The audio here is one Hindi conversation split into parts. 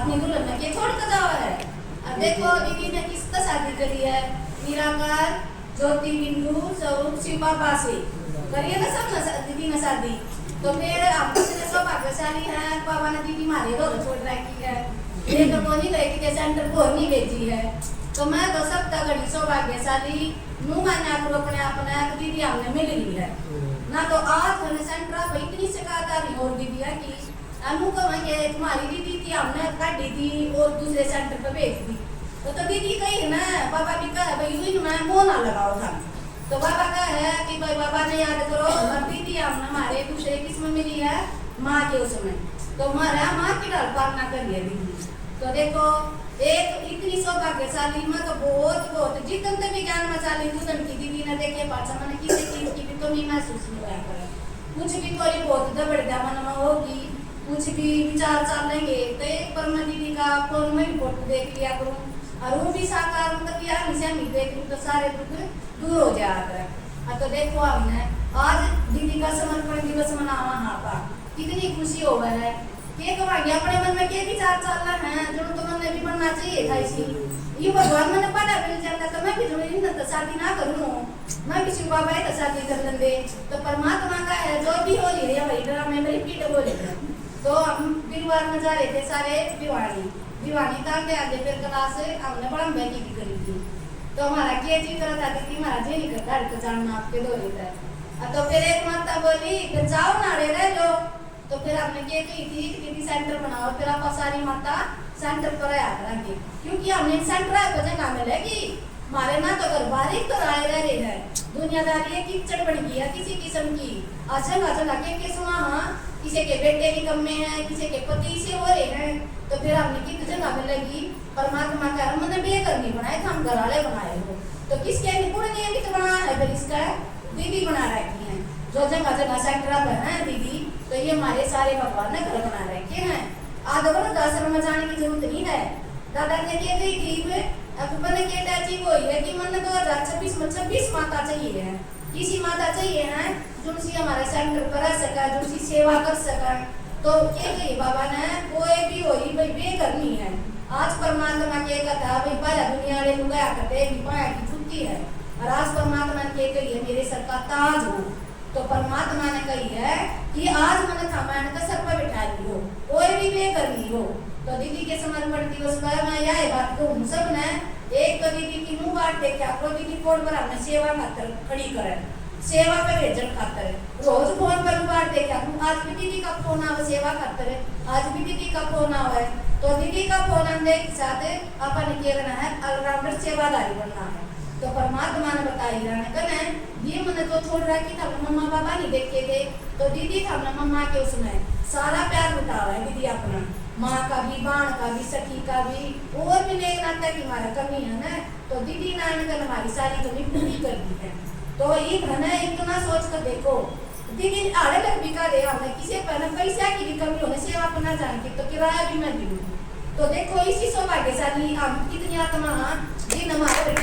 अपनी दुल्हन ने के छोड़ कर जावा है। अब देखो दीदी ने किसका शादी करी है, निराकार ज्योति बिंदु स्वरूप शिव बाबा से करिए ना सब दीदी ने शादी। तो फिर आप कितने सौभाग्यशाली हैं, बाबा ने दीदी मारे रो छोड़ रखी है, एक को नहीं गई कि सेंटर को नहीं भेजी है। तो मैं तो सब तक घड़ी सौभाग्यशाली मुँह मान्या करो अपने अपने दीदी हमने मिल रही है ना। तो आज मैंने सेंटर पर इतनी शिकायत आ रही और दीदी है कि अनु को मैं तुम्हारी दीदी थी हमने काट दी थी और दूसरे सेंटर पर भेज दी। तो दीदी कही ना बाबा भी कहा भाई यूं मैं मुँह ना लगाओ था। तो बाबा का है कि भाई बाबा ने याद करो हमारी दीदी हमने हमारे दूसरे किस्म मिली है माँ के उसमें, तो हमारा माँ की डाल पालना करिए दीदी। तो देखो एक इतनी सौभाग्यशाली मैं तो बहुत जितने भी ज्ञान मचाली दूधन की दीदी ने देखे पाचा मैंने किसी चीज की भी कमी महसूस नहीं हुआ करे। कुछ भी थोड़ी बहुत दबड़ मन में होगी, कुछ भी विचार चलेंगे तो एक पर मैं दीदी का फोन में भी फोटो देख लिया करूँ और वो भी साकार मतलब कि हमेशा नहीं देख लूँ तो सारे दुख दूर हो जाता है। तो देखो हमने आज दीदी का समर्पण दिवस मनावा यहाँ पर कितनी खुशी हो गई है कि अपने मन में के विचार चल रहे हैं जो तो मन में भी बनना चाहिए था। इसी ये भगवान मैंने पढ़ा मिल जाता तो मैं भी जो शादी ना करूँ मैं भी शिव बाबा तो शादी कर लेंगे। तो परमात्मा का है जो भी हो रही है वही ड्रामे में रिपीट हो रही है। तो हम गुरुवार में जा रहे थे सारे दीवानी तार के आगे फिर क्लास हमने बड़ा महंगी की करी थी। तो हमारा के जी तरह था कि महाराज जी नहीं घर को जानना आपके दो था। तो फिर एक माता बोली फिर जाओ ना रह लो। तो फिर आपने क्या की थी कि सेंटर बनाओ फिर आप सारी माता सेंटर पर आया करेंगे क्योंकि हमने सेंटर पर जगह मिलेगी हमारे ना तो घर बाहर तो राय रह रहे हैं दुनियादारी की चढ़ गई है किसी किस्म की अचल के सुना। हाँ किसी के बेटे भी कम में है किसी के पति से हो रहे हैं। तो फिर हमने कितनी जगह मिलेगी परमात्मा का हमने बेघर नहीं बनाए थे हम घर वाले बनाए हो। तो किसके निपुण नियमित बनाया है फिर इसका दीदी बना रखी है जो जगह जगह सेंटर पर है दीदी। तो ये हमारे सारे भगवान ने घर बना रखे हैं। आदर आश्रम में जाने की जरूरत नहीं है। दादा ने कह गई थी मैंने कहता चीज वो है कि मन 2026 में 26 माता चाहिए है किसी माता चाहिए है जो हमारे सेंटर पर रह सका जो सेवा कर सका। तो क्या कही बाबा ने कोई भी हो भाई बेघर नहीं है। आज परमात्मा के कथा भाई पहला दुनिया ले गया करते पाया की छुट्टी है और आज परमात्मा ने क्या कही है मेरे सर का ताज हो। तो परमात्मा ने कही है कि आज मैंने थामान का सर पर बिठा ली हो कोई भी बेघर नहीं हो। तो दीदी के समर्पण दिवस पर मैं यह बात कहूँ सब ने एक तो दीदी की मुँह बात देखा तो दीदी फोन पर हमने सेवा खातर खड़ी करे सेवा पे भेजन खातर रोज फोन पर बात देखा आज भी दीदी का फोन आवे सेवा खातर आज भी दीदी का फोन आवे। तो दीदी का फोन आने के साथ अपन क्या करना है ऑलराउंडर सेवादारी बनना है। तो परमात्मा ने बताई कहना ये मैंने तो छोड़ रहा कि था मम्मा पापा नहीं देखे थे। तो दीदी था मम्मा के उसमें सारा प्यार उठावा है दीदी अपना माँ का भी बाण का भी सखी का भी और भी लेख नाता की हमारा कमी है ना। तो दीदी ने हमारी सारी कमी पूरी कर दी है। तो ये घना इतना सोच कर देखो दीदी आड़े लग भी का दे हमने किसी पर पैसा की भी कमी होने सेवा करना जान के तो किराया भी मैं दूँ। तो देखो इसी सौभाग्यशाली हम कितनी आत्मा दिन हमारे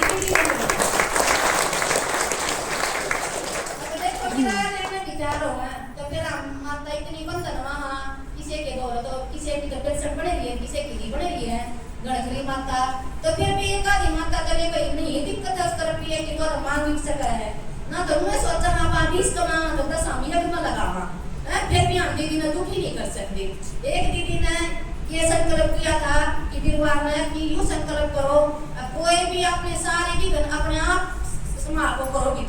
देखो किराया लेने विचार हो तो फिर हम माता इतनी बंधन वहाँ किसी के दौर तो किसी की तो पेंशन बने रही है किसी की बने रही है गणगरी माता। तो फिर भी एक आधी माता करे भाई नहीं दिक्कत है उस तरफ ये कि तो मांग बिक सका है ना। तो मैं सोचा हाँ 20 कमा तो 10 हम यज्ञ में लगावा फिर भी हम दीदी ने दुखी नहीं कर सकते। एक दीदी ने ये संकल्प किया था कि गुरुवार में कि यूं संकल्प करो कोई भी अपने सारे विघ्न अपने आप समाप्त को करोगी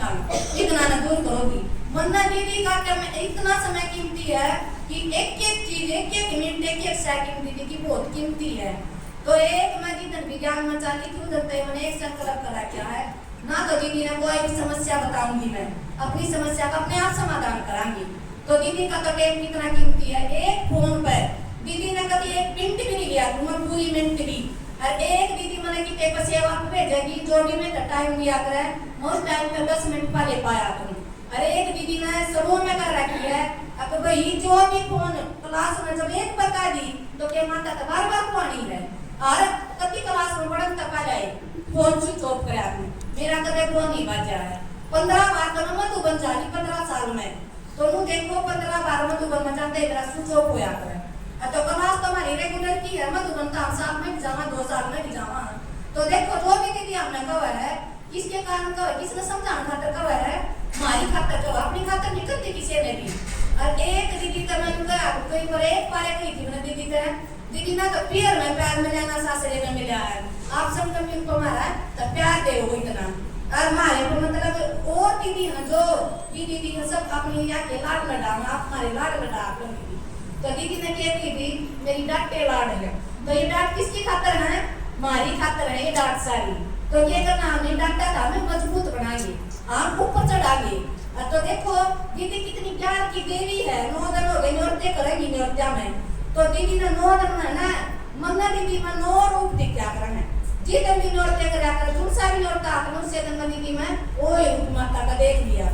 विघ्न दूर करोगी। वरना दीदी का इतना समय कीमती है कि एक एक चीज एक एक मिनट एक एक सेकंड दीदी की बहुत कीमती है। तो एक मैं जिधर विज्ञान में चाली थी उधर मैंने एक संकल्प करा क्या है ना। तो दीदी ने कोई भी समस्या बताऊंगी मैं अपनी समस्या का अपने आप समाधान करांगी। तो दीदी का तो टाइम कितना कीमती है एक फोन पर दीदी ने कभी एक मिनट भी नहीं लिया पूरी मिनट भी। और एक दीदी मैंने की पेपर सेवा पे भेजेगी जो भी मैं टाइम दिया करे उस टाइम पे 10 मिनट पहले पाया तुम। अरे एक दीदी ने समूह में कर रखी है अब भाई जो भी फोन क्लास में जब एक बता दी तो क्या माता तो बार बार पानी है और कभी क्लास में बड़न तक आ जाए फोन स्विच ऑफ करे आपने मेरा कदे फोन नहीं बजा है 15 बार तो मैं तू बन जाली 15 साल में तो देखो 15 बार में तू बन जाते इधर स्विच ऑफ होया करे। तो क्लास तो हमारी रेगुलर की है है मधुबन का साल में भी जावा 2 साल में भी जावा। तो देखो जो भी दीदी हमने कहा है किसके कारण कहा है, किसने समझाने खातर कहा है, मारी खातर कहा, अपनी खातर नहीं करती किसी ने भी। और एक दीदी तो मैंने कहा कोई पर एक पारे कही थी मैंने दीदी का दीदी ना तो प्यार में लेना सासरे में मिला है, आप सब कभी उनको मारा तो प्यार दे वो इतना। और हमारे को मतलब और दीदी है जो दीदी है सब अपनी जाके लाड लड़ा, आप हमारे लाड लड़ा दीदी। तो दीदी ने क्या की थी मेरी डांटे लाड है, तो ये डांट किसकी खातर है, मारी खातर है ये डांट सारी। तो ये करना हमने डांटा था हमें मजबूत बनाएंगे, हम ऊपर चढ़ाएंगे। तो देखो दीदी कितनी ज्ञान की देवी है, 9 दिन हो गए नृत्य करेंगी नृत्य में। तो दीदी ने 9 दिन में ना मन्ना दीदी में 9 रूप दिखा कर है, जितने भी नृत्य करा कर तुलसा भी नृत्य आकर से दिन दीदी में वो रूप माता का देख लिया।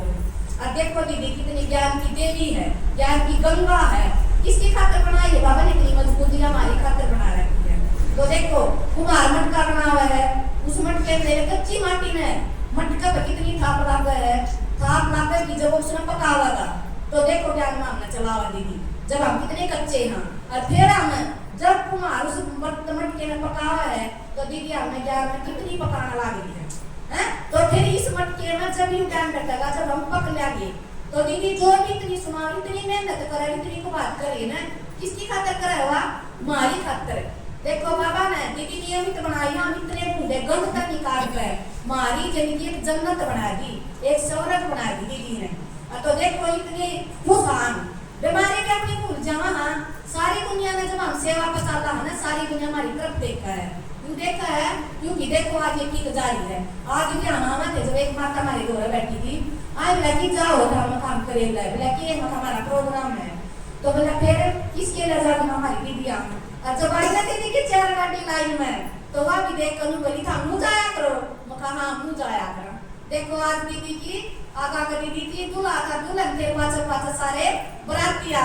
और देखो दीदी कितनी ज्ञान की देवी है, ज्ञान की गंगा है, किसकी खातर बनाई है, बाबा ने इतनी मजबूती हमारी खातर बना रखी है। तो देखो कुमार मटका बना हुआ है, उस मटके में कच्ची माटी में मटका पे कितनी थाप लगा है, थाप लाकर की जब उसने पका हुआ था। तो देखो ज्ञान में हमने चला हुआ दीदी जब हम कितने कच्चे हैं, और फिर हम जब कुमार उस मटके में पका हुआ है तो दीदी हमने ज्ञान में कितनी पकाना लगी है। तो फिर इस मटके में जब यूं ज्ञान रखेगा जब हम पक लेंगे तो दीदी जो भी इतनी सुना इतनी मेहनत करे इतनी को बात करे ना किसकी खातर करे हुआ, मारी खातर। देखो बाबा ने दीदी नियमित बनाई, हम इतने बूढ़े गंद तक निकाल कर मारी जिंदगी एक जन्नत बना दी, एक स्वर्ग बना दी दीदी ने। तो देखो इतनी खुशान बीमारी के अपनी भूल जावा, हाँ सारी दुनिया ने जब हम सेवा का चाला है ना सारी दुनिया हमारी तरफ देखा है, क्यों देखा है, क्योंकि देखो आज ये की जारी है। आज भी हम थे जब एक माता हमारे घर बैठी थी, आज लगी जाओ हम काम करे बोला कि हमारा प्रोग्राम है। तो बोला फिर किसके लिए जाना हमारी दीदी और जब आई ना दीदी की 4 गाड़ी लाइन में तो वह भी देख कर बोली था मुझे जाया करो, मैं कहा हाँ मुझे जाया करो। देखो आज दीदी की आगा कर दीदी की दूल्हा का दुल्हन थे 5 सारे बराती आ